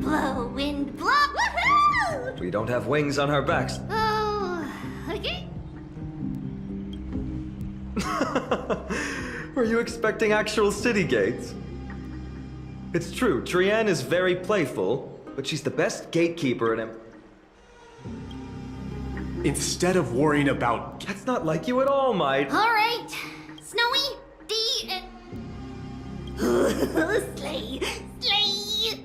blow, wind blow. Woohoo! We don't have wings on our backs. Oh, okay. Were you expecting actual city gates? It's true, Trienne is very playful, but she's the best gatekeeper in him. Instead of worrying about... That's not like you at all, Mike. All right. Snowy, D, and... Slay! Slay!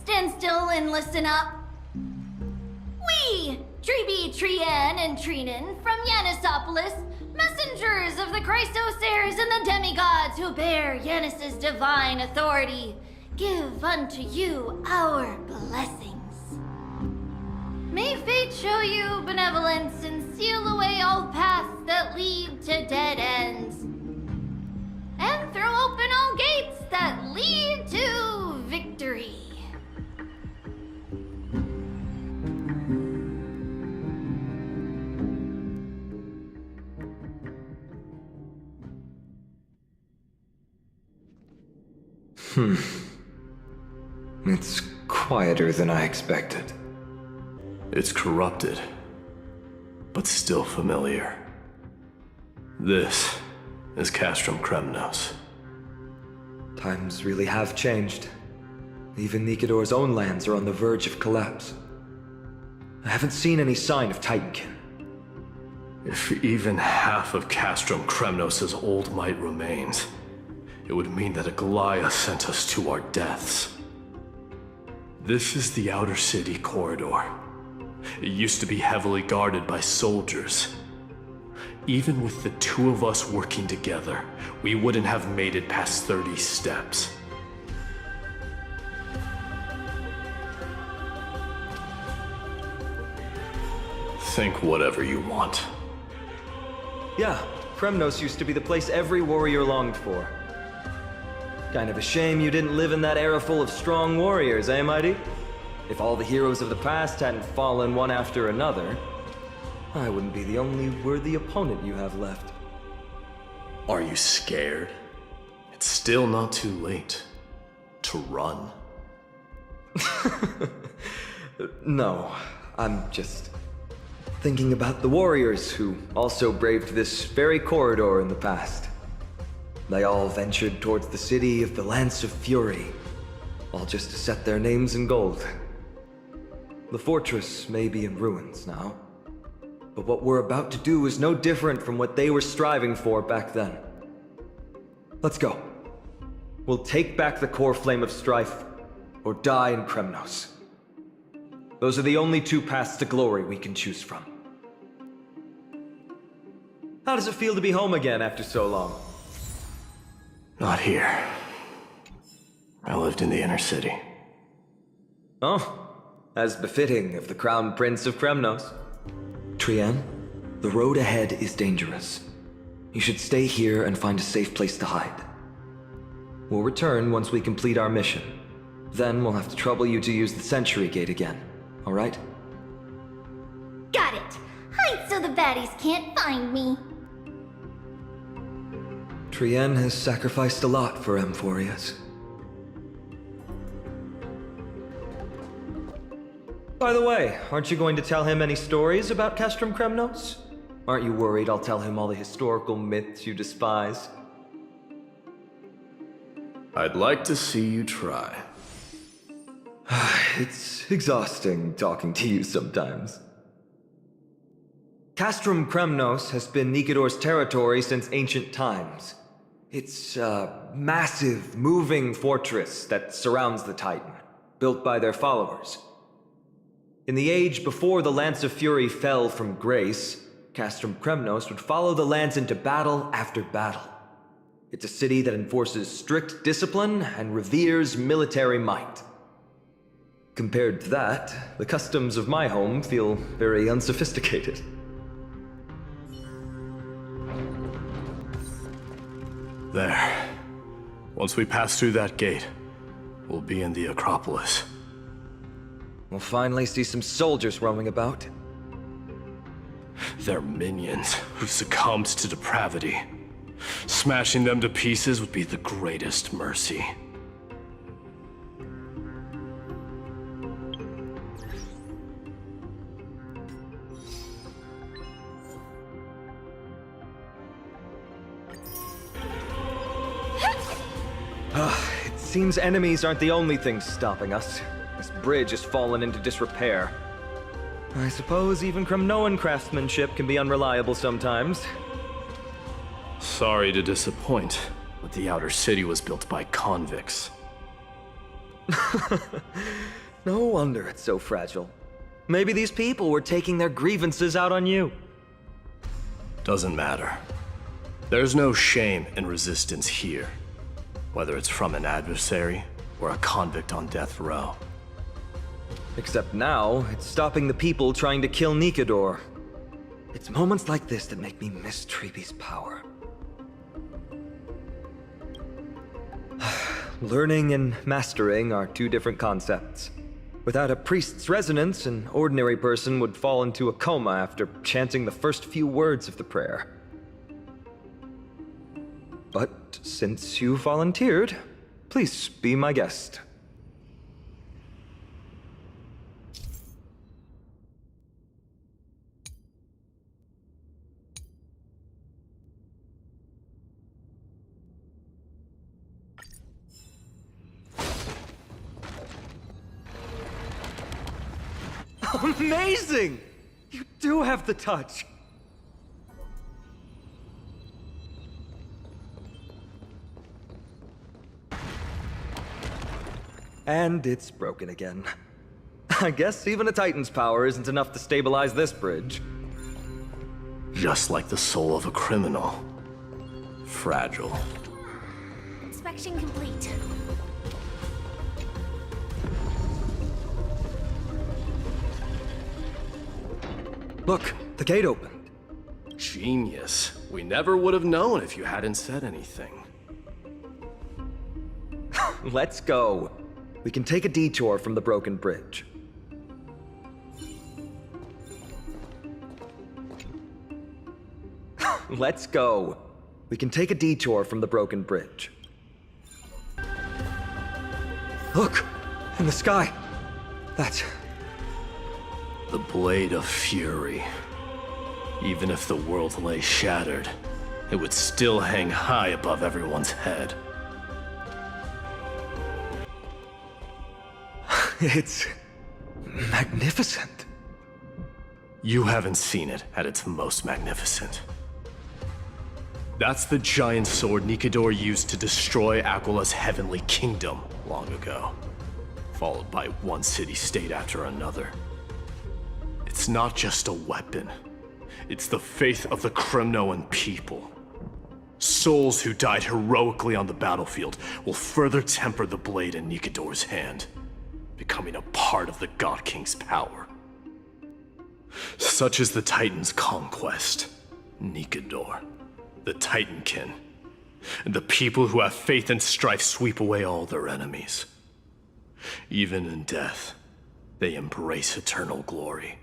Stand still and listen up. We, Tribi, Trienne, and Trinin, from Yannisopolis, messengers of the Christosairs and the demigods who bear Yannis's divine authority, give unto you our blessings. May fate show you benevolence and seal away all paths that lead to dead ends, and throw open all gates that lead to victory. It's quieter than I expected. It's corrupted, but still familiar. This is Castrum Kremnos. Times really have changed. Even Nikedor's own lands are on the verge of collapse. I haven't seen any sign of Titankin. If even half of Castrum Kremnos' old might remains, it would mean that a Goliath sent us to our deaths. This is the outer city corridor. It used to be heavily guarded by soldiers. Even with the two of us working together, we wouldn't have made it past 30 steps. Think whatever you want. Yeah, Kremnos used to be the place every warrior longed for. Kind of a shame you didn't live in that era full of strong warriors, eh, Mighty? If all the heroes of the past hadn't fallen one after another, I wouldn't be the only worthy opponent you have left. Are you scared? It's still not too late to run. No, I'm just thinking about the warriors who also braved this very corridor in the past. They all ventured towards the city of the Lance of Fury, all just to set their names in gold. The fortress may be in ruins now, but what we're about to do is no different from what they were striving for back then. Let's go. We'll take back the core flame of strife, or die in Kremnos. Those are the only two paths to glory we can choose from. How does it feel to be home again after so long? Not here. I lived in the inner city. Oh, as befitting of the Crown Prince of Kremnos. Trienne, the road ahead is dangerous. You should stay here and find a safe place to hide. We'll return once we complete our mission. Then we'll have to trouble you to use the Sentry Gate again, alright? Got it! Hide so the baddies can't find me. Trienne has sacrificed a lot for Amphoreus. By the way, aren't you going to tell him any stories about Castrum Kremnos? Aren't you worried I'll tell him all the historical myths you despise? I'd like to see you try. It's exhausting talking to you sometimes. Castrum Kremnos has been Nikedor's territory since ancient times. It's a massive, moving fortress that surrounds the Titan, built by their followers. In the age before the Lance of Fury fell from grace, Castrum Kremnos would follow the lance into battle after battle. It's a city that enforces strict discipline and reveres military might. Compared to that, the customs of my home feel very unsophisticated. There. Once we pass through that gate, we'll be in the Acropolis. We'll finally see some soldiers roaming about. They're minions who succumbed to depravity. Smashing them to pieces would be the greatest mercy. It seems enemies aren't the only things stopping us. This bridge has fallen into disrepair. I suppose even Kremnoan craftsmanship can be unreliable sometimes. Sorry to disappoint, but the outer city was built by convicts. No wonder it's so fragile. Maybe these people were taking their grievances out on you. Doesn't matter. There's no shame in resistance here, whether it's from an adversary or a convict on death row. Except now, it's stopping the people trying to kill Nikador. It's moments like this that make me miss Treebe's power. Learning and mastering are two different concepts. Without a priest's resonance, an ordinary person would fall into a coma after chanting the first few words of the prayer. But since you volunteered, please be my guest. Amazing! You do have the touch. And it's broken again. I guess even a Titan's power isn't enough to stabilize this bridge. Just like the soul of a criminal. Fragile. Inspection complete. Look, the gate opened. Genius. We never would have known if you hadn't said anything. Let's go. We can take a detour from the broken bridge. Let's go. We can take a detour from the broken bridge. Look! In the sky! That's... The Blade of Fury. Even if the world lay shattered, it would still hang high above everyone's head. It's... magnificent. You haven't seen it at its most magnificent. That's the giant sword Nikador used to destroy Aquila's heavenly kingdom long ago, followed by one city-state after another. It's not just a weapon. It's the faith of the Kremnoan people. Souls who died heroically on the battlefield will further temper the blade in Nikador's hand, becoming a part of the God King's power. Such is the Titan's conquest. Nikador, the Titankin, and the people who have faith and strife sweep away all their enemies. Even in death, they embrace eternal glory.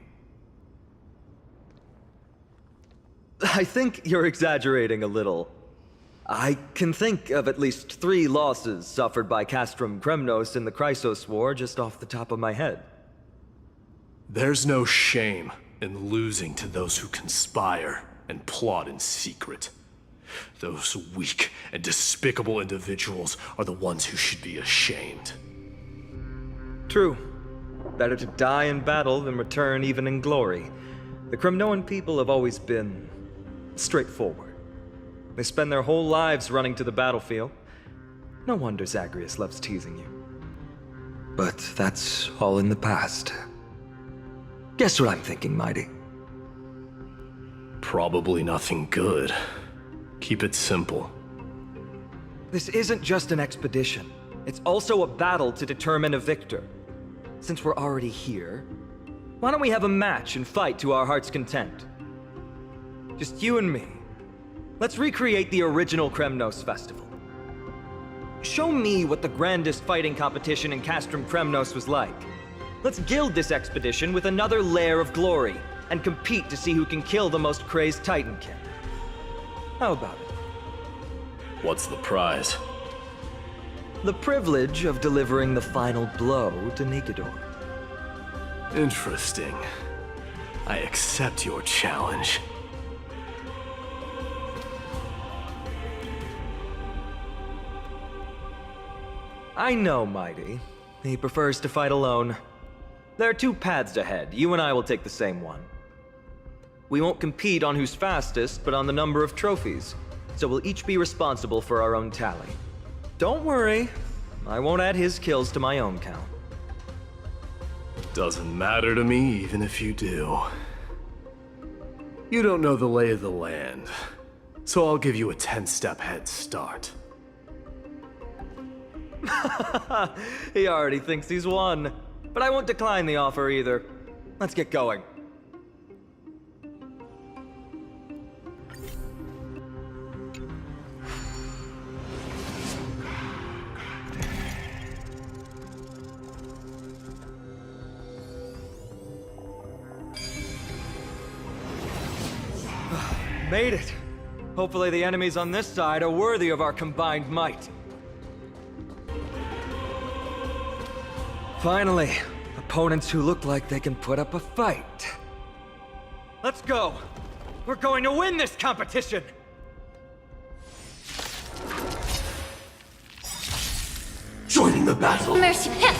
I think you're exaggerating a little. I can think of at least 3 losses suffered by Castrum Kremnos in the Chrysos War just off the top of my head. There's no shame in losing to those who conspire and plot in secret. Those weak and despicable individuals are the ones who should be ashamed. True. Better to die in battle than return even in glory. The Kremnoan people have always been straightforward. They spend their whole lives running to the battlefield. No wonder Zagreus loves teasing you. But that's all in the past. Guess what I'm thinking, Mighty? Probably nothing good. Keep it simple. This isn't just an expedition. It's also a battle to determine a victor. Since we're already here, why don't we have a match and fight to our heart's content? Just you and me. Let's recreate the original Kremnos festival. show me what the grandest fighting competition in Castrum Kremnos was like. Let's gild this expedition with another layer of glory, and compete to see who can kill the most crazed Titankin. How about it? What's the prize? The privilege of delivering the final blow to Nikedor. Interesting. I accept your challenge. I know, Mighty. He prefers to fight alone. There are two paths ahead. You and I will take the same one. We won't compete on who's fastest, but on the number of trophies. So we'll each be responsible for our own tally. Don't worry, I won't add his kills to my own count. Doesn't matter to me, even if you do. You don't know the lay of the land, so I'll give you a 10-step head start. He already thinks he's won. But I won't decline the offer either. Let's get going. Made it. Hopefully the enemies on this side are worthy of our combined might. Finally, opponents who look like they can put up a fight. Let's go! We're going to win this competition! Joining the battle! Mercy Pip!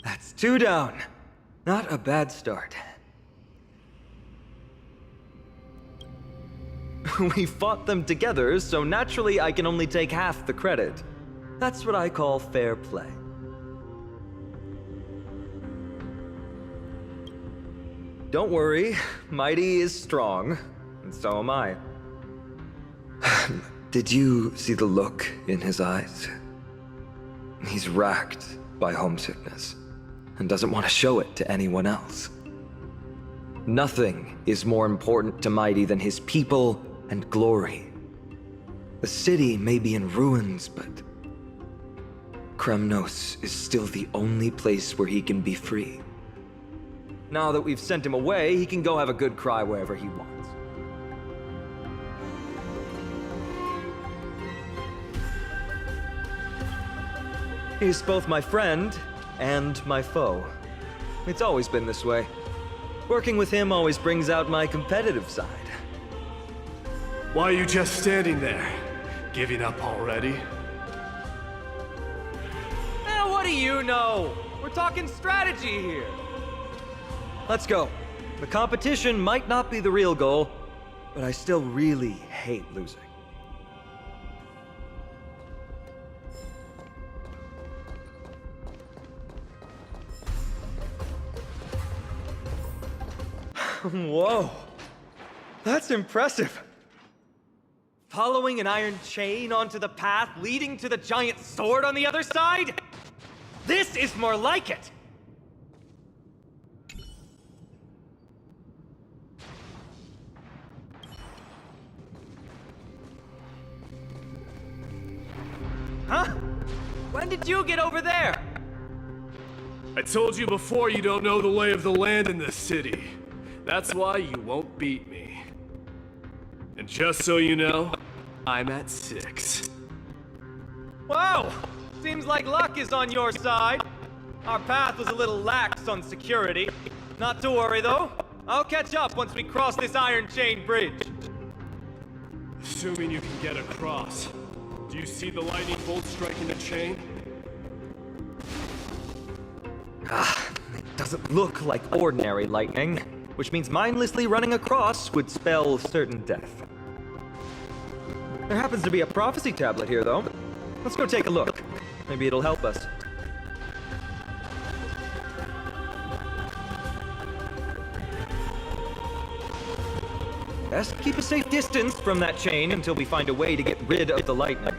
That's 2 down. Not a bad start. We fought them together, so naturally I can only take half the credit. That's what I call fair play. Don't worry, Mighty is strong, and so am I. Did you see the look in his eyes? He's racked by homesickness, and doesn't want to show it to anyone else. Nothing is more important to Mighty than his people and glory. The city may be in ruins, but Kremnos is still the only place where he can be free. Now that we've sent him away, he can go have a good cry wherever he wants. He's both my friend and my foe. It's always been this way. Working with him always brings out my competitive side. Why are you just standing there? Giving up already? What do you know? We're talking strategy here. Let's go. The competition might not be the real goal, but I still really hate losing. Whoa, that's impressive. Following an iron chain onto the path leading to the giant sword on the other side? This is more like it! Huh? When did you get over there? I told you before you don't know the lay of the land in this city. That's why you won't beat me. And just so you know, I'm at 6. Wow! Seems like luck is on your side. Our path was a little lax on security. Not to worry, though. I'll catch up once we cross this iron chain bridge. Assuming you can get across. Do you see the lightning bolt striking the chain? It doesn't look like ordinary lightning, which means mindlessly running across would spell certain death. There happens to be a prophecy tablet here, though. Let's go take a look. Maybe it'll help us. Best keep a safe distance from that chain until we find a way to get rid of the lightning.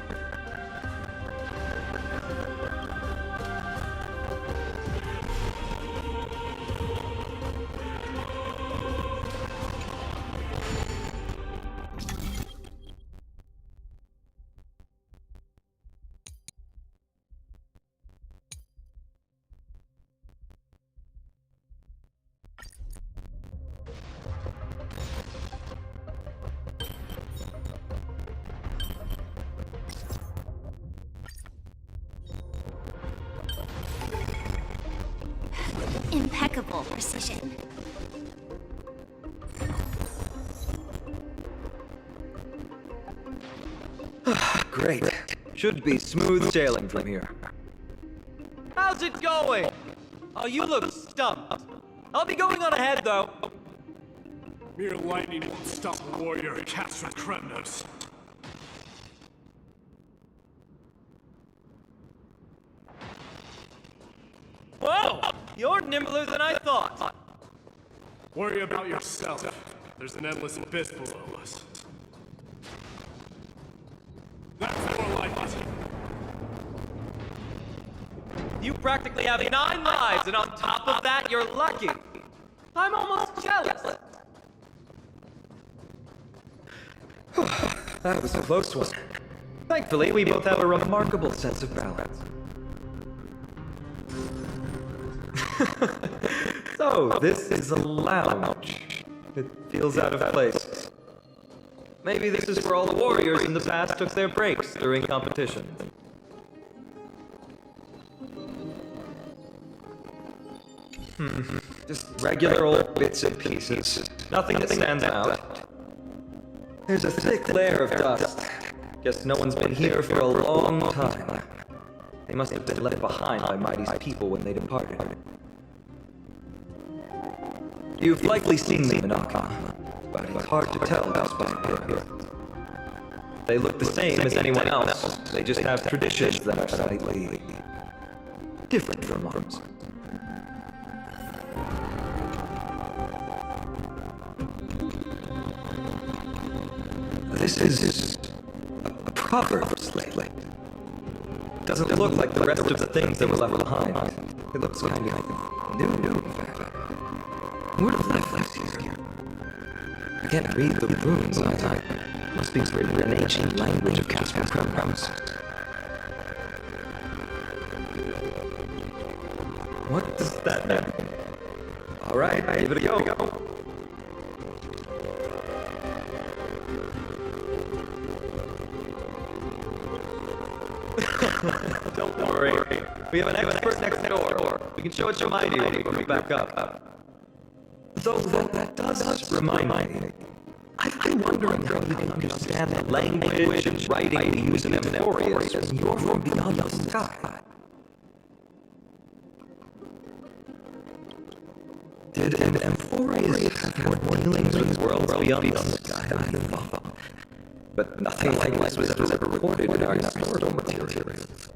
impeccable precision. Great. Should be smooth sailing from here. How's it going? Oh, you look stumped. I'll be going on ahead, though. Mere lightning won't stop a warrior cast from Kremnos. Whoa! You're nimbler than I thought. Worry about yourself. There's an endless abyss below us. That's more like it. You practically have 9 lives, and on top of that, you're lucky. I'm almost jealous. That was a close one. Thankfully, we both have a remarkable sense of balance. So, this is a lounge. It feels out of place. Maybe this is where all the warriors in the past took their breaks during competition. Just regular old bits and pieces. Nothing that stands out. There's a thick layer of dust. Guess no one's been here for a long time. They must have been left behind by Mighty's people when they departed. You've likely seen them in Akama, but it's hard to tell just by appearance. They look the same as anyone else. They just have traditions that are slightly different from ours. This is a proverb slate. Doesn't look like the rest of the things that were left behind. It looks kind of new, in fact. Who would have left this here? I can't read the runes either. Must be written in an ancient language of Ch1Pt4. What does that mean? Alright, give it a go. Don't worry. We have an expert next door. We can show it to Mighty when we go back up. Though that does remind me. I've been wondering how you can understand the language and writing we use in Amphoreus when you're from beyond the sky. Did Amphoreus have more dealings with worlds beyond the sky than I thought? But nothing like this was ever recorded in our historical materials.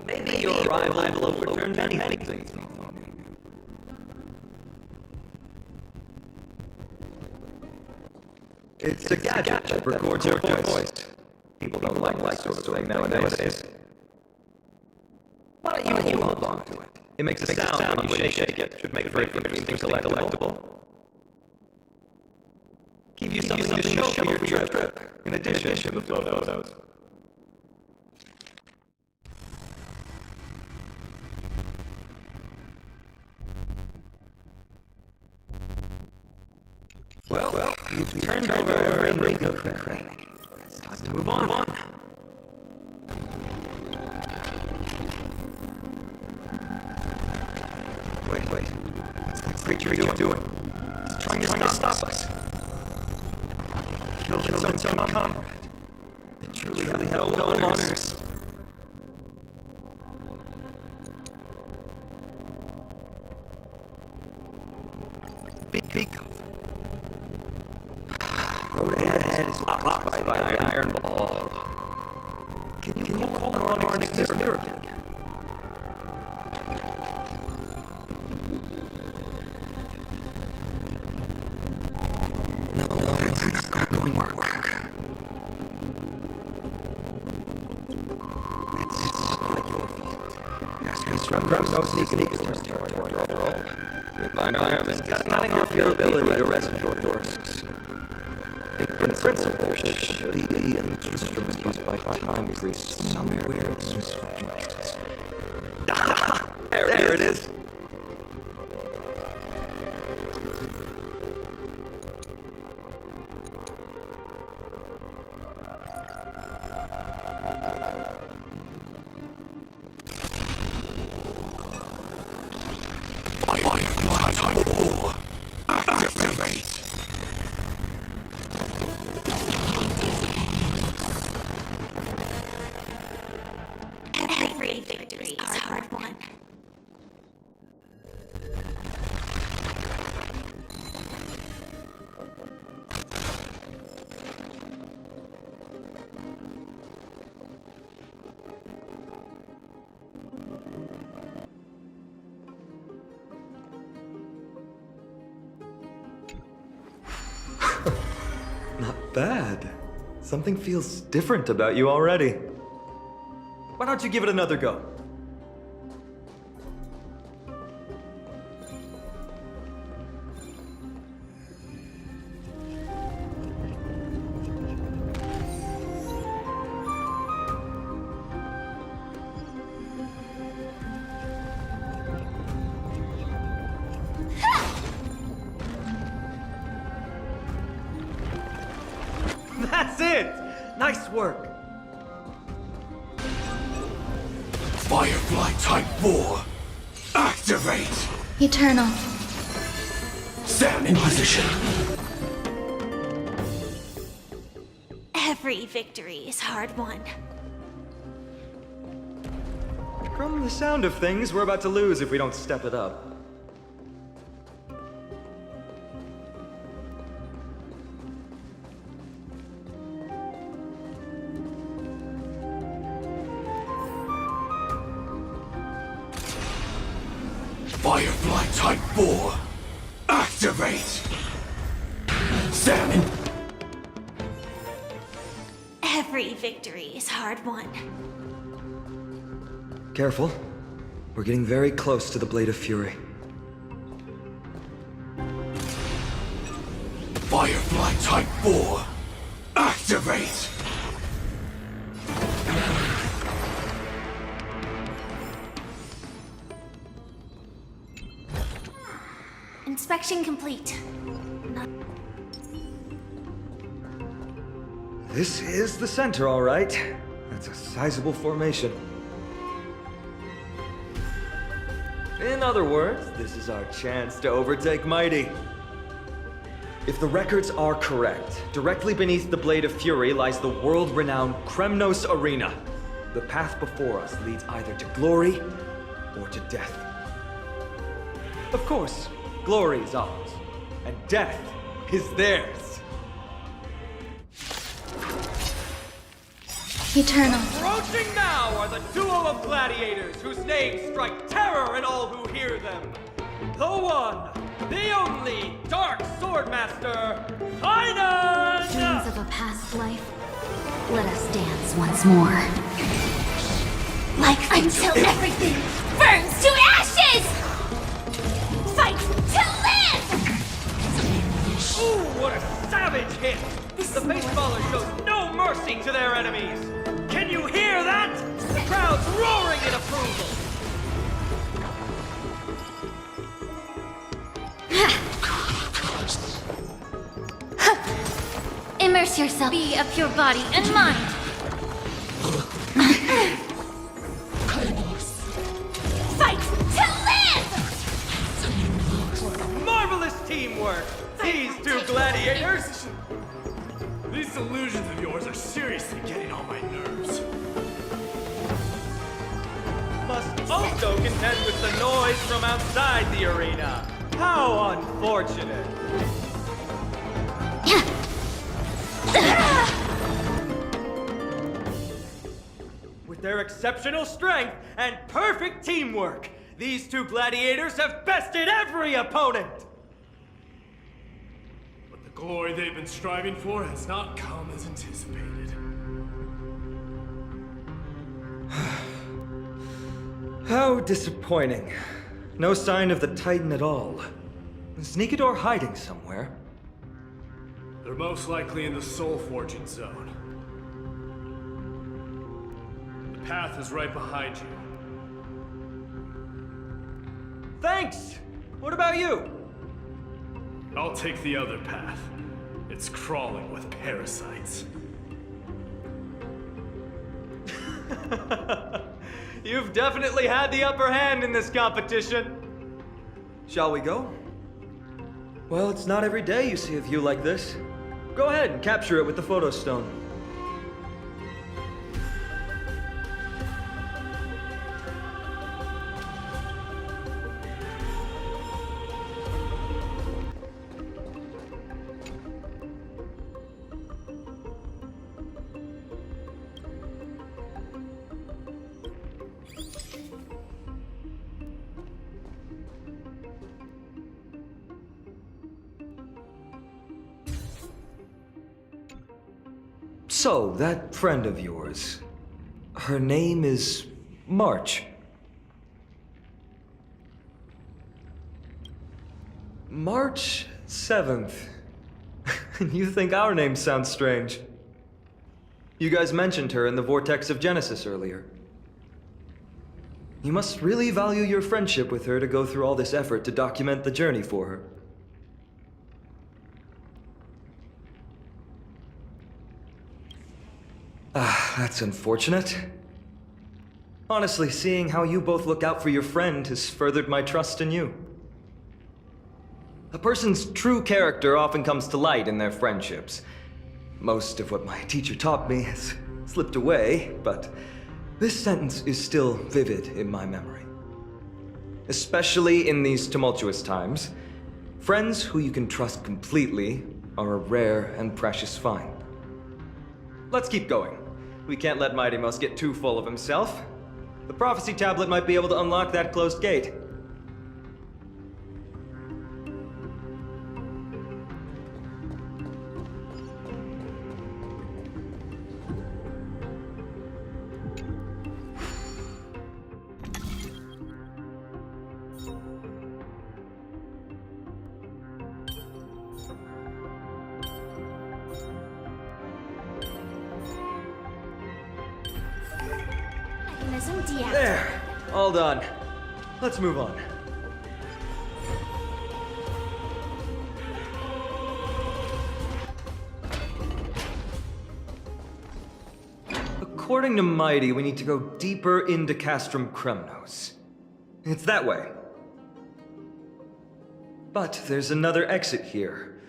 Maybe your arrival will overturn many things. It's a gadget that records your voice. People don't like that sort of thing nowadays. Why don't you hold on to it? It makes a sound when you shake it. Should make it very interesting to collectible. Give you something to show for your trip, in addition to the photos. Well, you've turned over every crank. It's time to move on. Wait. What's that creature doing? It's trying to stop us. Killed its own comrade. It truly had no honors. Big. Road ahead is blocked by the iron ball. Can you call on our next mirror again? No, it's not going to work. It's not your fault. Yes, no sneaking towards territory after all. Your environment got nothing off your ability to rescue your doors. In principle, should be an instrument used by time priests somewhere in this region. There it is. Not bad. Something feels different about you already. Why don't you give it another go? That's it! Nice work! Firefly Type 4, activate! Eternal. Stand in position. Every victory is hard won. From the sound of things, we're about to lose if we don't step it up. Firefly Type 4, activate! Stand in. Every victory is hard won. Careful. We're getting very close to the Blade of Fury. Firefly Type 4, activate! Inspection complete. This is the center, all right. That's a sizable formation. In other words, this is our chance to overtake Mighty. If the records are correct, directly beneath the Blade of Fury lies the world-renowned Kremnos Arena. The path before us leads either to glory or to death. Of course, glory is ours, and death is theirs. Eternal. Approaching now are the duo of gladiators whose names strike terror in all who hear them. The one, the only Dark Swordmaster, Finan! Dreams of a past life. Let us dance once more. Like until everything burns to ashes! Fight to live! Ooh, what a savage hit! The baseballer shows no mercy to their enemies! Can you hear that? The crowd's roaring in approval! Immerse yourself. Be a pure body and mind. Fight to live! Marvelous teamwork! These two gladiators! These illusions of yours are seriously getting on my nerves. Must also contend with the noise from outside the arena. How unfortunate! With their exceptional strength and perfect teamwork, these two gladiators have bested every opponent! But the glory they've been striving for has not come as anticipated. How disappointing. No sign of the Titan at all. Is Sneakador hiding somewhere? They're most likely in the soul forging zone. The path is right behind you. Thanks! What about you? I'll take the other path. It's crawling with parasites. You've definitely had the upper hand in this competition. Shall we go? Well, it's not every day you see a view like this. Go ahead and capture it with the photo stone. So, that friend of yours, her name is March. March 7th. You think our name sounds strange? You guys mentioned her in the Vortex of Genesis earlier. You must really value your friendship with her to go through all this effort to document the journey for her. That's unfortunate. Honestly, seeing how you both look out for your friend has furthered my trust in you. A person's true character often comes to light in their friendships. Most of what my teacher taught me has slipped away, but this sentence is still vivid in my memory. Especially in these tumultuous times, friends who you can trust completely are a rare and precious find. Let's keep going. We can't let Mighty Mouse get too full of himself. The prophecy tablet might be able to unlock that closed gate. Mechanism deactivated. There! All done. Let's move on. According to Mighty, we need to go deeper into Castrum Kremnos. It's that way. But there's another exit here.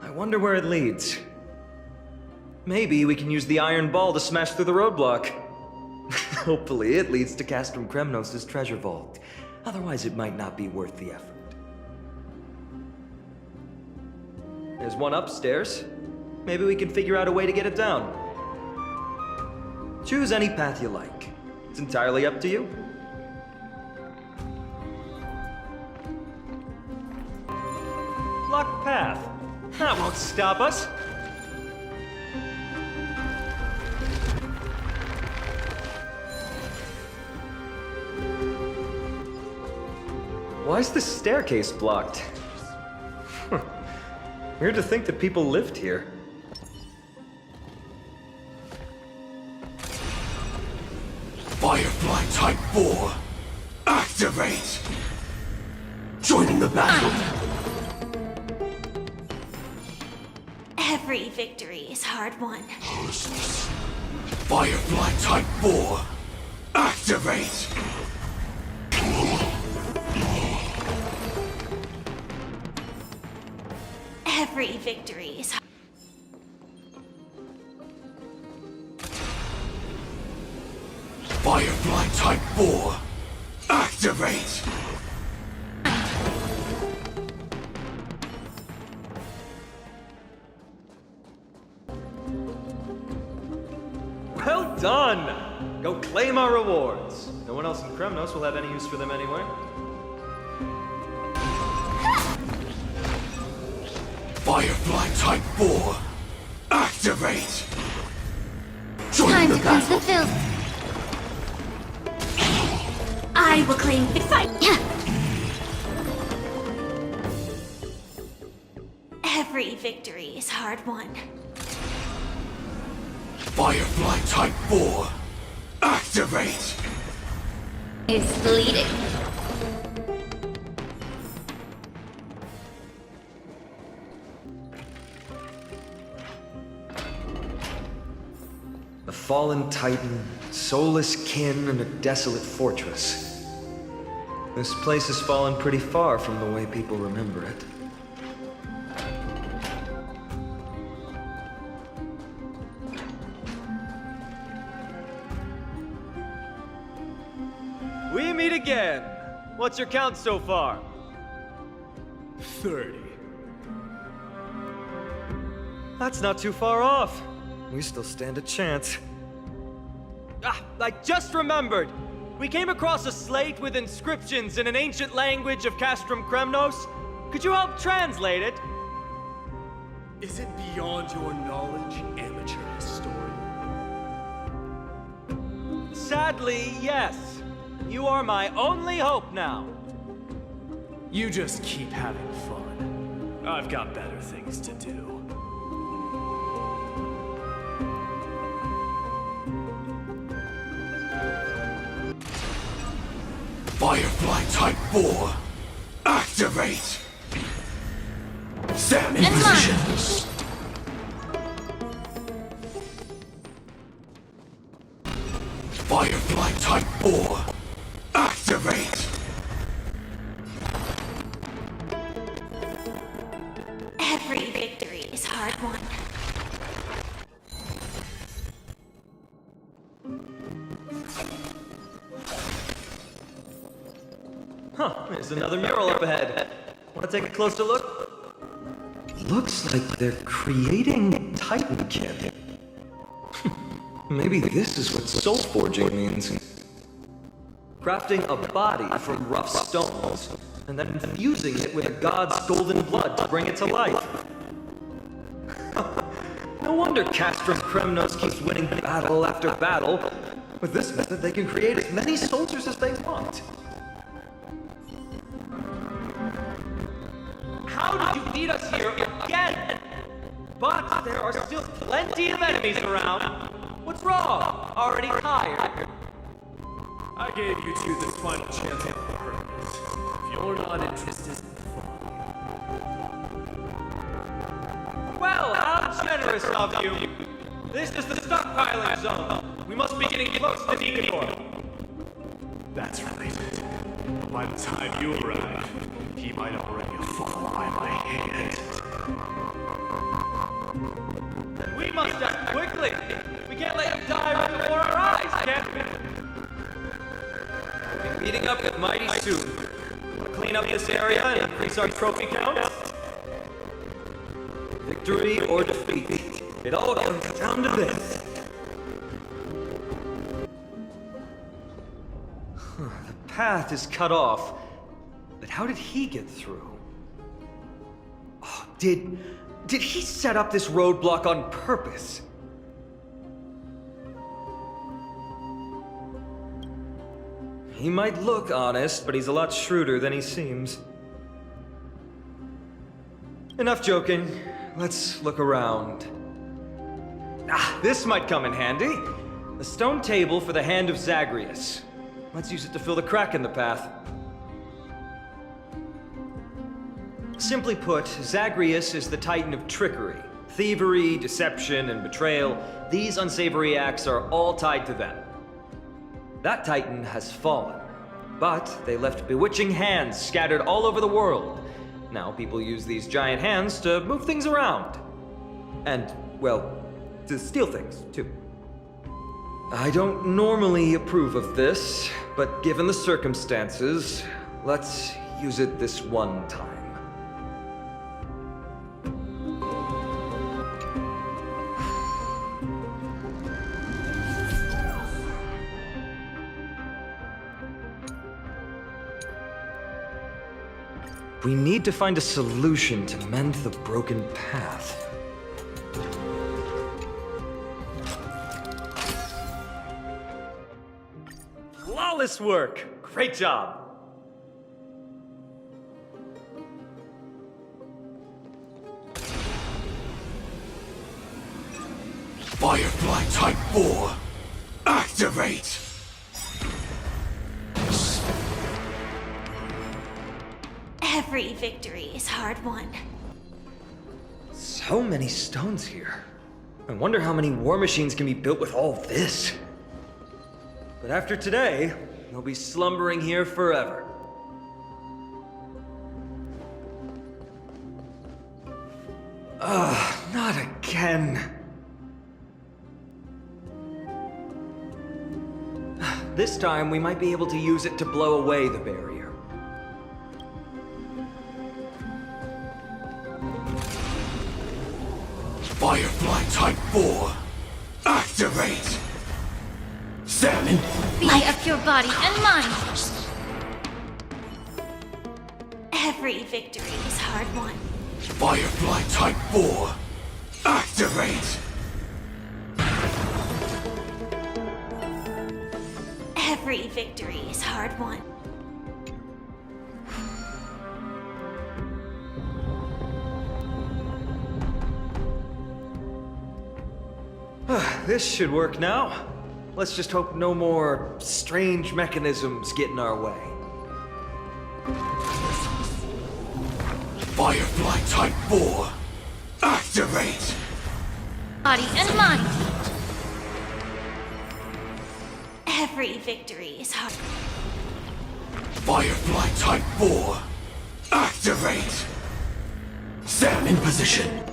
I wonder where it leads. Maybe we can use the iron ball to smash through the roadblock. Hopefully it leads to Castrum Kremnos' treasure vault. Otherwise it might not be worth the effort. There's one upstairs. Maybe we can figure out a way to get it down. Choose any path you like. It's entirely up to you. Blocked path. That won't stop us. Why is this staircase blocked? Weird to think that people lived here. Firefly Type 4, activate! Joining the battle! Every victory is hard won. Firefly Type 4, activate! Every victory is Firefly Type 4, activate! Well done! Go claim our rewards. No one else in Kremnos will have any use for them anyway. Firefly Type 4, activate! Join time the to cleanse the battle! filth. I will claim the fight. Every victory is hard won. Firefly Type 4, activate! Is bleeding. A fallen titan, soulless kin, and a desolate fortress. This place has fallen pretty far from the way people remember it. We meet again. What's your count so far? 30. That's not too far off. We still stand a chance. I just remembered. We came across a slate with inscriptions in an ancient language of Castrum Kremnos. Could you help translate it? Is it beyond your knowledge, amateur historian? Sadly, yes. You are my only hope now. You just keep having fun. I've got better things to do. Firefly Type 4, activate! Sam in And position. Firefly Type 4, activate! Every victory is hard won. Huh, there's another mural up ahead. Want to take a closer look? Looks like they're creating Titan kit. Maybe this is what soul forging means. Crafting a body from rough stones, and then infusing it with a god's golden blood to bring it to life. No wonder Castrum Kremnos keeps winning battle after battle. With this method, they can create as many soldiers as they want. How did you beat us here again? But there are still plenty of enemies around. What's wrong? Already tired? I gave you two this final chance on purpose. If you're not interested, fine. Well, how generous of you. This is the stockpiling zone. We must be getting close to Nicanor. That's right. By the time you arrive, he might already have fallen by my hand. Then we must act quickly. We can't let him die right before our eyes, can we? We'll be meeting up with Mighty soon. Want to clean up this area and increase our trophy count? Victory or defeat, it all comes down to this. The path is cut off, but how did he get through? Oh, did he set up this roadblock on purpose? He might look honest, but he's a lot shrewder than he seems. Enough joking. Let's look around. Ah, this might come in handy. The stone table for the Hand of Zagreus. Let's use it to fill the crack in the path. Simply put, Zagreus is the Titan of trickery. Thievery, deception, and betrayal. These unsavory acts are all tied to them. That Titan has fallen, but they left bewitching hands scattered all over the world. Now people use these giant hands to move things around. And, well, to steal things, too. I don't normally approve of this, but given the circumstances, let's use it this one time. We need to find a solution to mend the broken path. Flawless work! Great job! Firefly Type 4, activate! Every victory is hard won. So many stones here. I wonder how many war machines can be built with all this. But after today, they'll be slumbering here forever. Not again. This time, we might be able to use it to blow away the barrier. Firefly Type 4, activate! Salmon, Be of your body and mind. Every victory is hard won. Firefly Type 4, Activate! Every victory is hard won. This should work now. Let's just hope no more strange mechanisms get in our way. Firefly Type 4! Activate! Body and mind. Every victory is hard. Firefly Type 4! Activate! Sam in position!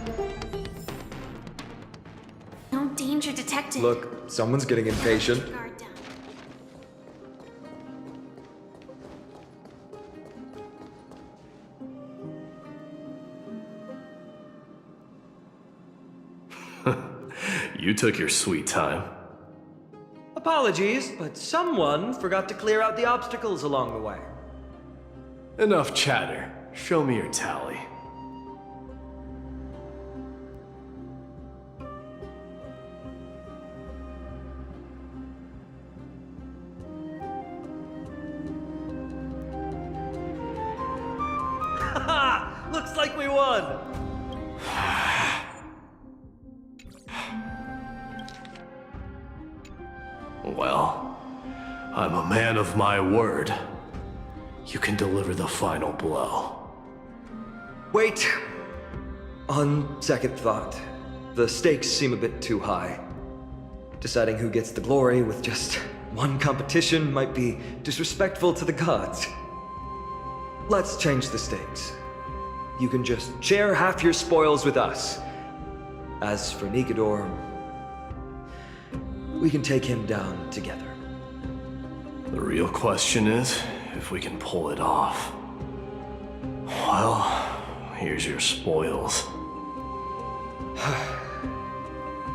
No danger detected. Look, someone's getting impatient. Guard down. You took your sweet time. Apologies, but someone forgot to clear out the obstacles along the way. Enough chatter. Show me your tally. Haha! Looks like we won! Well, I'm a man of my word. You can deliver the final blow. Wait. On second thought, the stakes seem a bit too high. Deciding who gets the glory with just one competition might be disrespectful to the gods. Let's change the stakes. You can just share half your spoils with us. As for Nigador, we can take him down together. The real question is if we can pull it off. Well, here's your spoils.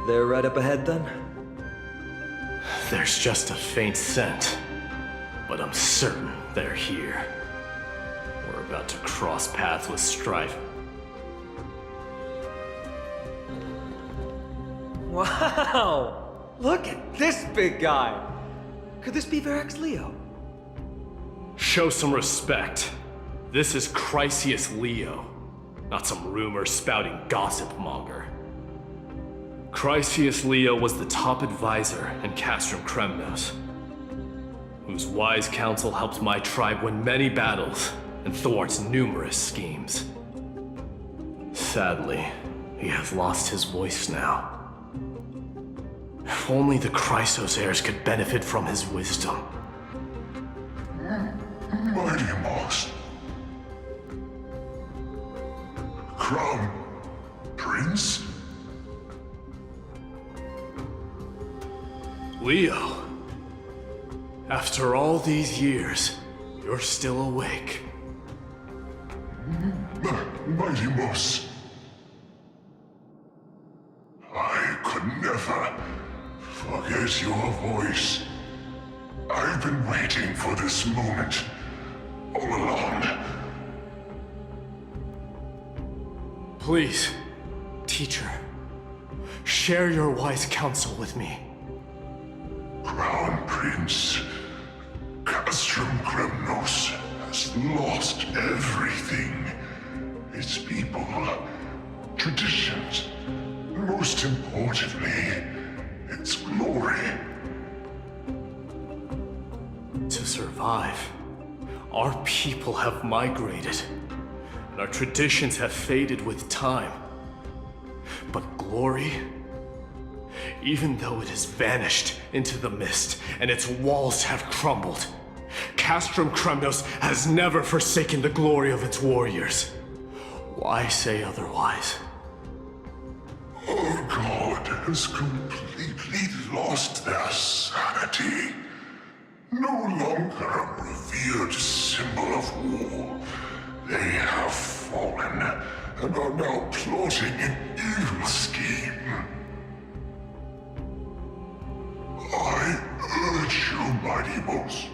They're right up ahead then? There's just a faint scent, but I'm certain they're here. We're about to cross paths with strife. Wow! Look at this big guy! Could this be Varric's Leo? Show some respect. This is Chrysius Leo, not some rumor-spouting gossip monger. Chrysius Leo was the top advisor in Castrum Kremnos, whose wise counsel helped my tribe win many battles and thwarts numerous schemes. Sadly, he has lost his voice now. If only the Chrysos heirs could benefit from his wisdom. Mighty Moss. Crown Prince? Leo, after all these years, you're still awake. Mighty Moss. I could never forget your voice. I've been waiting for this moment all along. Please, teacher, share your wise counsel with me. Crown Prince, Castrum Kremnos has lost everything. Its people, traditions, and most importantly, its glory. To survive, our people have migrated, and our traditions have faded with time. But glory, even though it has vanished into the mist and its walls have crumbled, Castrum Kremnos has never forsaken the glory of its warriors. Why say otherwise? Our god has completely lost their sanity. No longer a revered symbol of war, they have fallen and are now plotting an evil scheme. I urge you, Mighty Boss,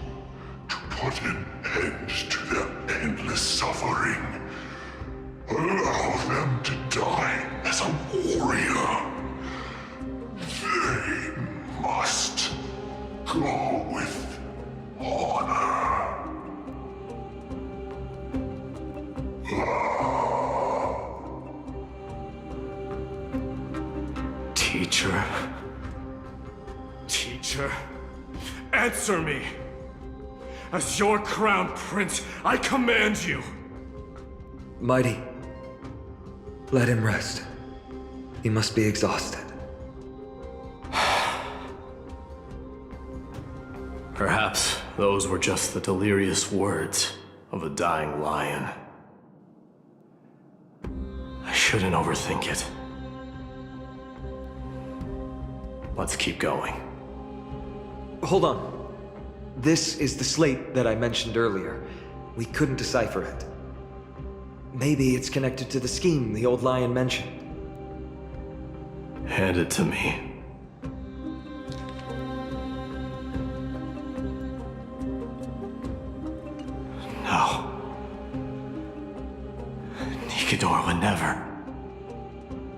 to put an end to their endless suffering. Allow them to die as a warrior. Go with honor. Teacher? Teacher? Answer me! As your crown prince, I command you! Mighty, let him rest. He must be exhausted. Perhaps those were just the delirious words of a dying lion. I shouldn't overthink it. Let's keep going. Hold on. This is the slate that I mentioned earlier. We couldn't decipher it. Maybe it's connected to the scheme the old lion mentioned. Hand it to me. No. Nikador would never.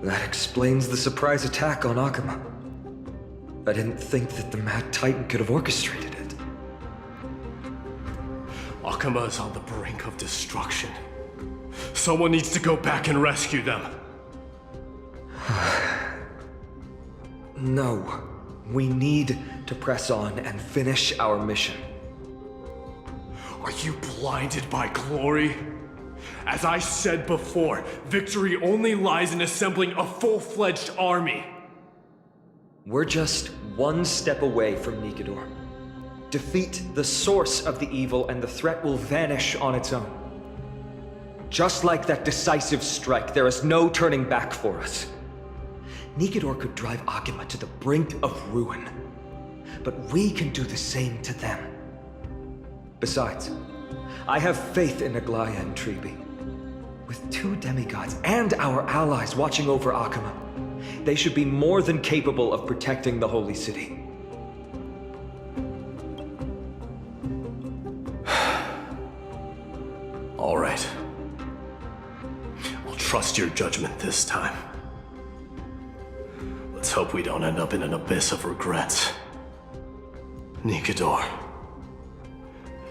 That explains the surprise attack on Akuma. I didn't think that the Mad Titan could have orchestrated it. Akuma is on the brink of destruction. Someone needs to go back and rescue them. No. We need to press on and finish our mission. Are you blinded by glory? As I said before, victory only lies in assembling a full-fledged army. We're just one step away from Nikador. Defeat the source of the evil and the threat will vanish on its own. Just like that decisive strike, there is no turning back for us. Nikador could drive Akuma to the brink of ruin, but we can do the same to them. Besides, I have faith in Aglaya and Tribi. With 2 demigods and our allies watching over Akuma, they should be more than capable of protecting the Holy City. All right. I'll trust your judgment this time. Let's hope we don't end up in an abyss of regrets. Nikador,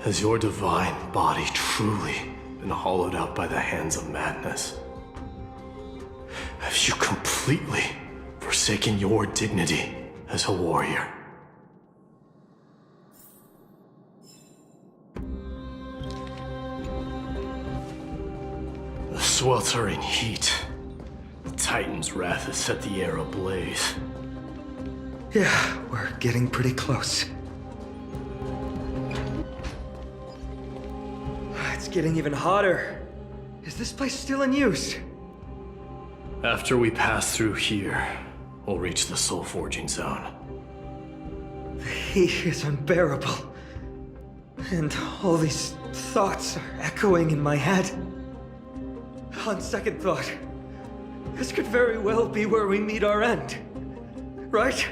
has your divine body truly been hollowed out by the hands of madness? Have you completely forsaken your dignity as a warrior? The sweltering heat. The Titan's wrath has set the air ablaze. Yeah, we're getting pretty close. It's getting even hotter. Is this place still in use? After we pass through here, we'll reach the soul forging zone. The heat is unbearable. And all these thoughts are echoing in my head. On second thought, this could very well be where we meet our end. Right?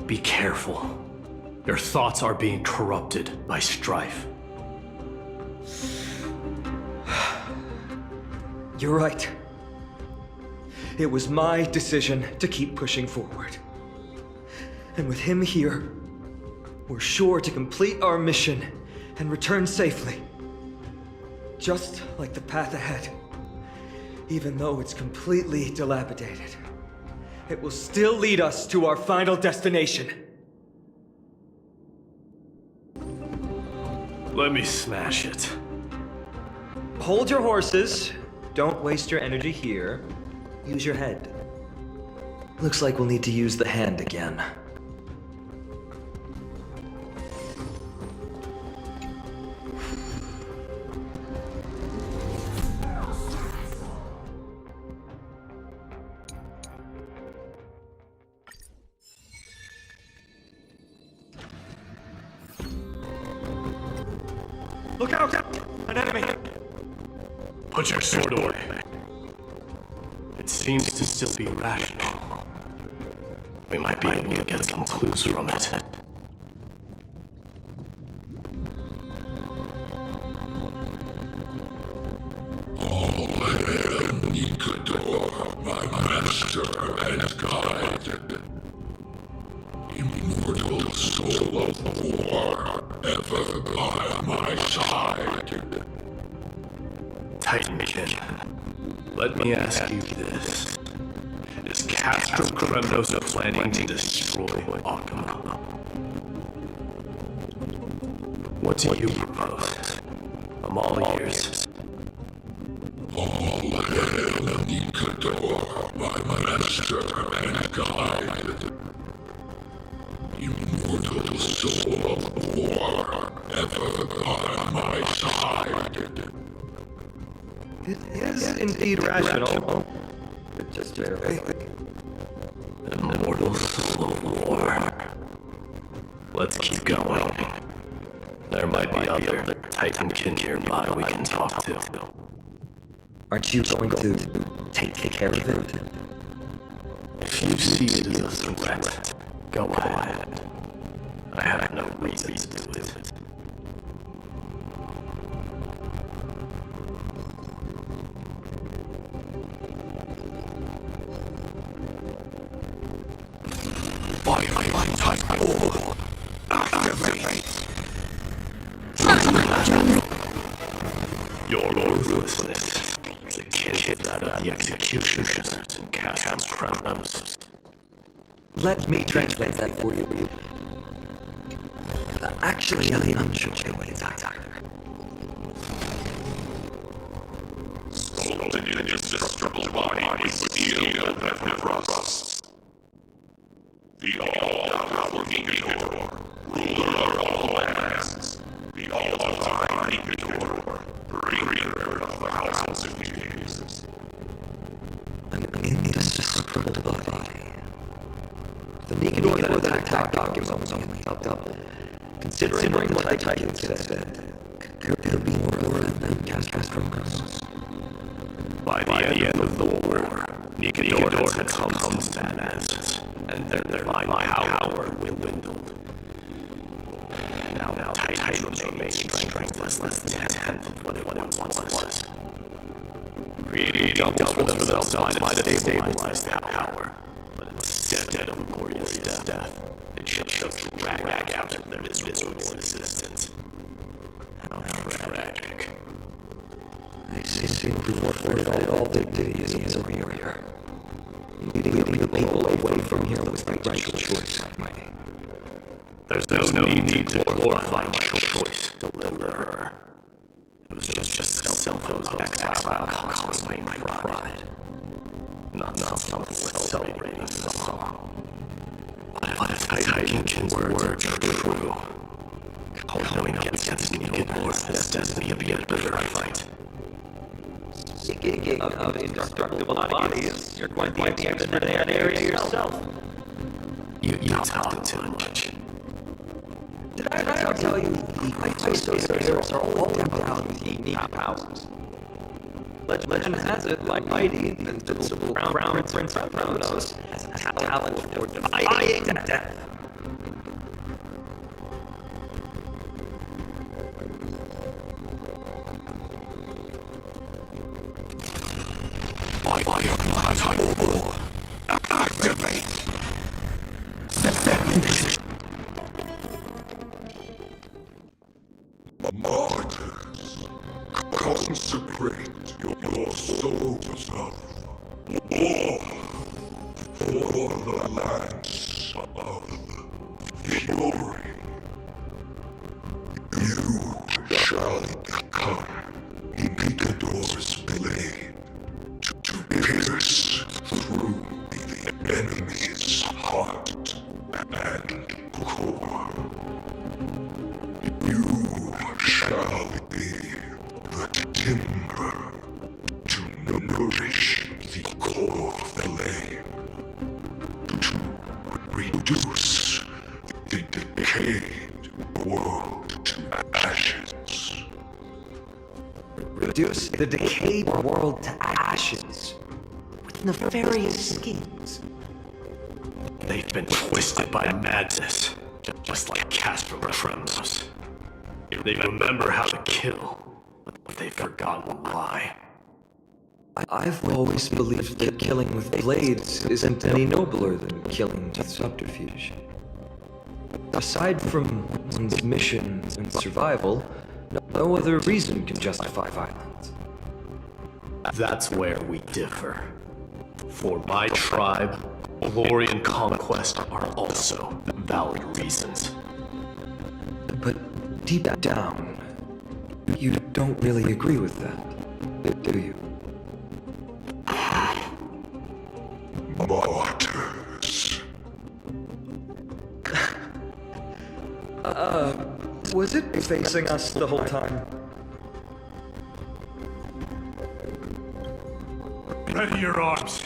Be careful. Your thoughts are being corrupted by strife. You're right. It was my decision to keep pushing forward. And with him here, we're sure to complete our mission and return safely. Just like the path ahead. Even though it's completely dilapidated, it will still lead us to our final destination. Let me smash it. Hold your horses. Don't waste your energy here. Use your head. Looks like we'll need to use the hand again. Look out! An enemy! Put your sword away. It seems to still be rational. We might be able to get some clues from it. Nikador, my master and guide. Immortal soul of war ever by my side. Titankin, let me ask you this. Is Castro Kremnos planning to destroy Akama? What do you propose? I'm all ears. All hail Nikador, my master and guide. Immortal soul of war, ever by my side. It is indeed rational. But just barely. Immortal soul of war. Let's keep going. There might be other Titankin nearby we can talk to. Aren't you going to take care of it? If you see it as a threat, go ahead. I have no reason to do it. Type-4, activate. Your ruthlessness is akin to that of the executioners in Castle's Kremnos. Let me translate that for you. Actually, I'm unsure what it's either. Sculpted in indestructible body with steel and Amphoreus. The all-powerful Nikador, ruler of all lands. The all-time Nikador, breaker of thousands of years. An indestructible body. The Nikador that attacked Akama only helped up. Considering what the Titan said, could there be more than Castro? By the end of the war, Nikador had come status, and their divine power dwindled. Now Titans remain strengthless, less than a tenth of what it once was. Creating doubles for themselves might have stabilized that power, but instead of a glorious death, it just dragged out of their miserable existence. How tragic. They seem to have forfeited all their dignity as a warrior. Leading the people away from here was the right choice. There's no need to glorify my choice, deliverer. It was just self-imposed exile caused by my pride. Not something worth celebrating somehow. But if Titankin words are true, going up against Nikador has destiny to be a bitter fight. Speaking of indestructible bodies, you're quite the expert in that area yourself. You talk too much. Did I tell you the Isosaurs are all endowed with unique powers? Legend has it like mighty invincible Crown Prince Amphoreus has a talent for defying death. Type-4, activate. Martyrs, consecrate your souls of war for the lands of fury. You shall become Nikador's blade to pierce through the enemy's heart and core. You shall be the timber to nourish the core flame, to reduce the decayed world to ashes. Reduce the decayed world to ashes with nefarious schemes. They've been twisted by madness, just like Castro Kremnos. They remember how to kill, but they've forgotten why. I've always believed that killing with blades isn't any nobler than killing with subterfuge. aside from one's mission and survival, no other reason can justify violence. That's where we differ. For my tribe, glory and conquest are also valid reasons. But deep down, you don't really agree with that, do you? Martyrs. Was it facing us the whole time? Ready your arms.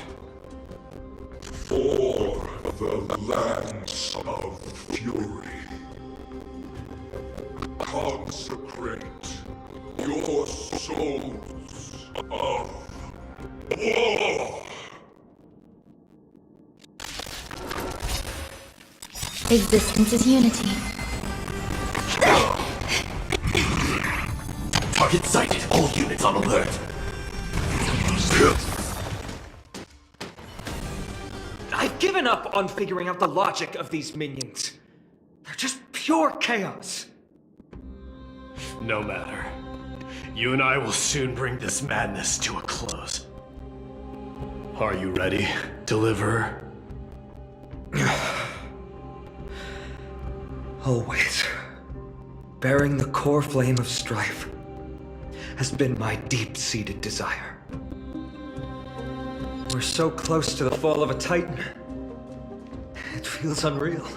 For the lands of fury. Consecrate your souls of war. Existence is unity. Target sighted. All units on alert. I've given up on figuring out the logic of these minions. They're just pure chaos. No matter. You and I will soon bring this madness to a close. Are you ready, Deliverer? Always. Bearing the core flame of strife has been my deep-seated desire. We're so close to the fall of a Titan. It feels unreal.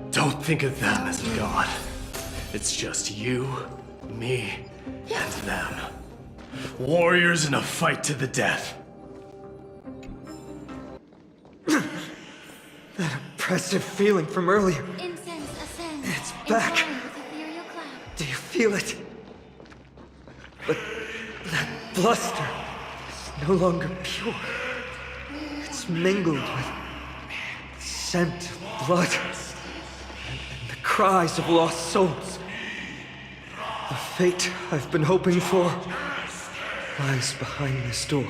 Don't think of them as a god. It's just you, me, and them. Warriors in a fight to the death. That oppressive feeling from earlier. Incense ascends. It's back. entwined with ethereal cloud. Do you feel it? But that bluster is no longer pure. It's mingled with scent of blood and the cries of lost souls. The fate I've been hoping for lies behind this door.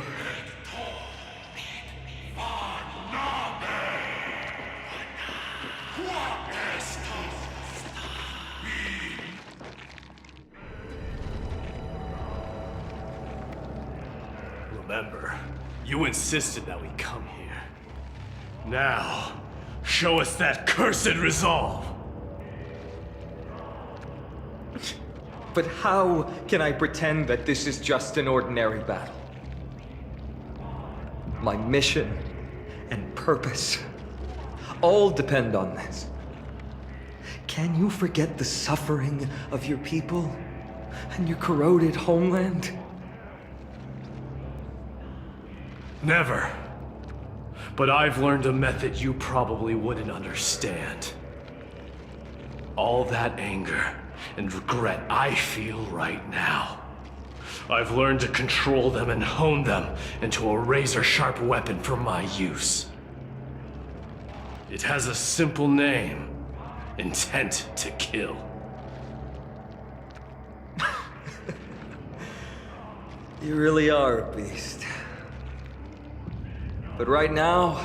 Remember, you insisted that we come here. Now, show us that cursed resolve! But how can I pretend that this is just an ordinary battle? My mission and purpose all depend on this. Can you forget the suffering of your people and your corroded homeland? Never. But I've learned a method you probably wouldn't understand. All that anger and regret I feel right now. I've learned to control them and hone them into a razor-sharp weapon for my use. It has a simple name: intent to kill. You really are a beast. But right now,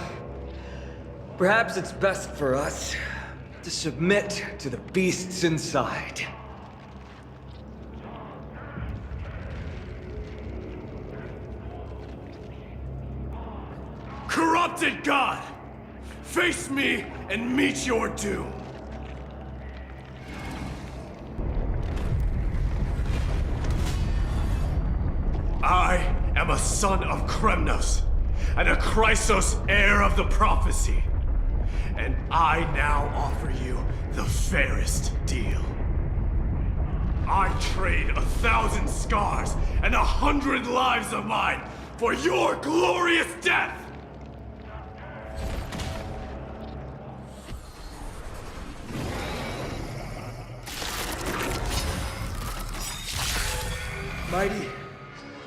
perhaps it's best for us to submit to the beasts inside. Corrupted God! Face me and meet your doom! I am a son of Kremnos, and a Chrysos heir of the prophecy. And I now offer you the fairest deal. I trade 1,000 scars and 100 lives of mine for your glorious death! Mighty,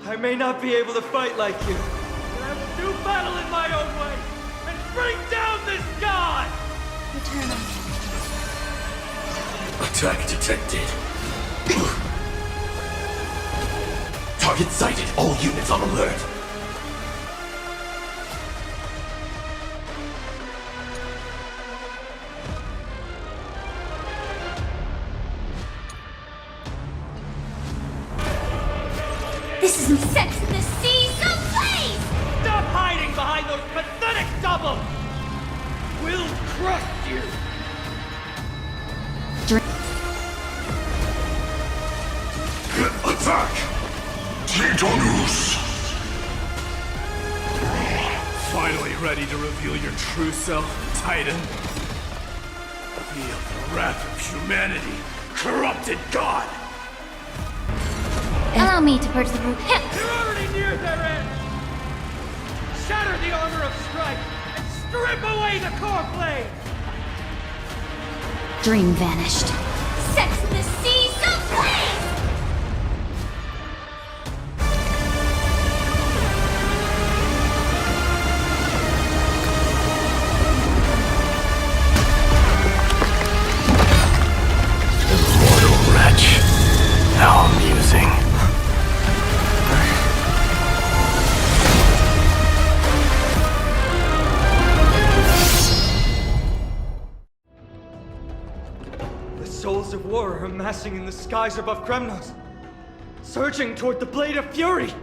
I may not be able to fight like you. I will do battle in my own way and bring down this god! Return us. Attack detected. Target sighted. All units on alert. This isn't Sex in the Sea, so please! Stop hiding behind those pathetic doubles! We'll crush you! Attack! Titanus! Finally ready to reveal your true self, Titan? Feel the wrath of humanity, corrupted God! Allow me to purge the root. You're already near their end! Shatter the armor of strife and strip away the core blade! Dream vanished. Sex in the Sea, so please! Immortal wretch. How amusing. The souls of war are amassing in the skies above Kremnos, surging toward the Blade of Fury!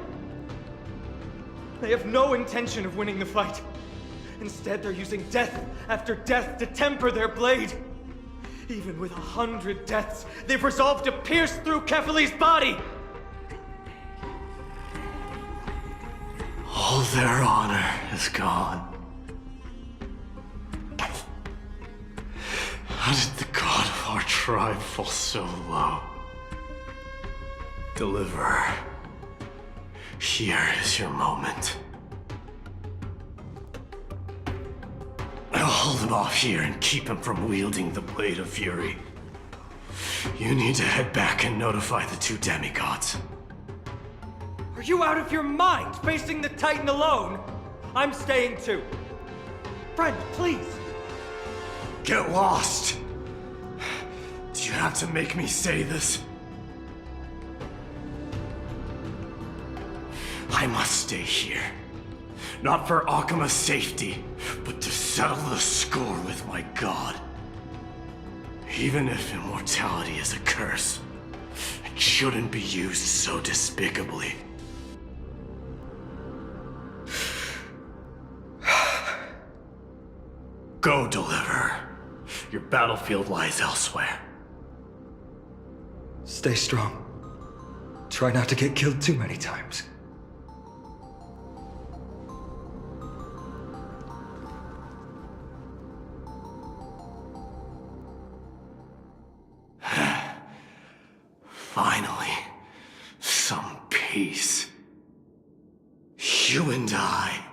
They have no intention of winning the fight. Instead, they're using death after death to temper their blade. Even with 100 deaths, they've resolved to pierce through Kefali's body! All their honor is gone. How did the god of our tribe fall so low? Deliverer, here is your moment. I'll hold him off here and keep him from wielding the Blade of Fury. You need to head back and notify the two demigods. Are you out of your mind, facing the Titan alone? I'm staying too. Friend, please. Get lost! Do you have to make me say this? I must stay here. Not for Akima's safety, but to settle the score with my god. Even if immortality is a curse, it shouldn't be used so despicably. Go, Deliverer. Your battlefield lies elsewhere. Stay strong. Try not to get killed too many times. Finally, some peace. You and I,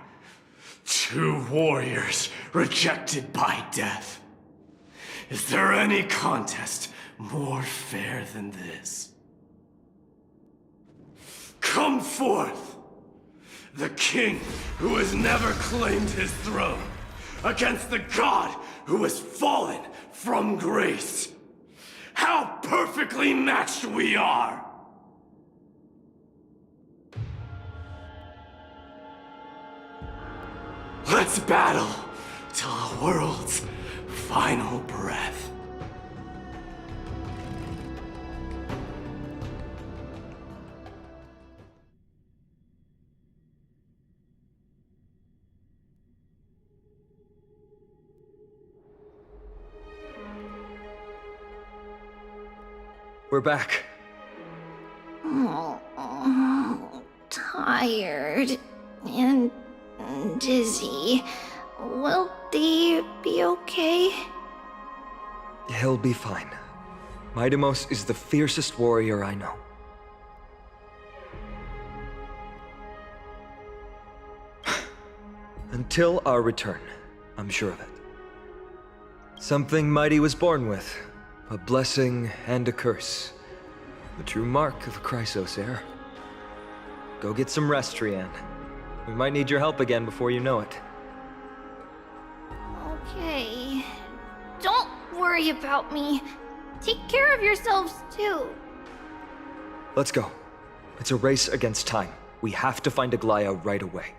two warriors rejected by death. Is there any contest more fair than this? Come forth, the king who has never claimed his throne, against the god who has fallen from grace. How perfectly matched we are! Let's battle till the world's final breath. We're back. Tired and dizzy. Will they be okay? He'll be fine. Midamos is the fiercest warrior I know. Until our return, I'm sure of it. Something mighty was born with. A blessing and a curse. The true mark of a Chrysos heir. Go get some rest, Trianne. We might need your help again before you know it. Okay. Don't worry about me. Take care of yourselves, too. Let's go. It's a race against time. We have to find Aglaya right away.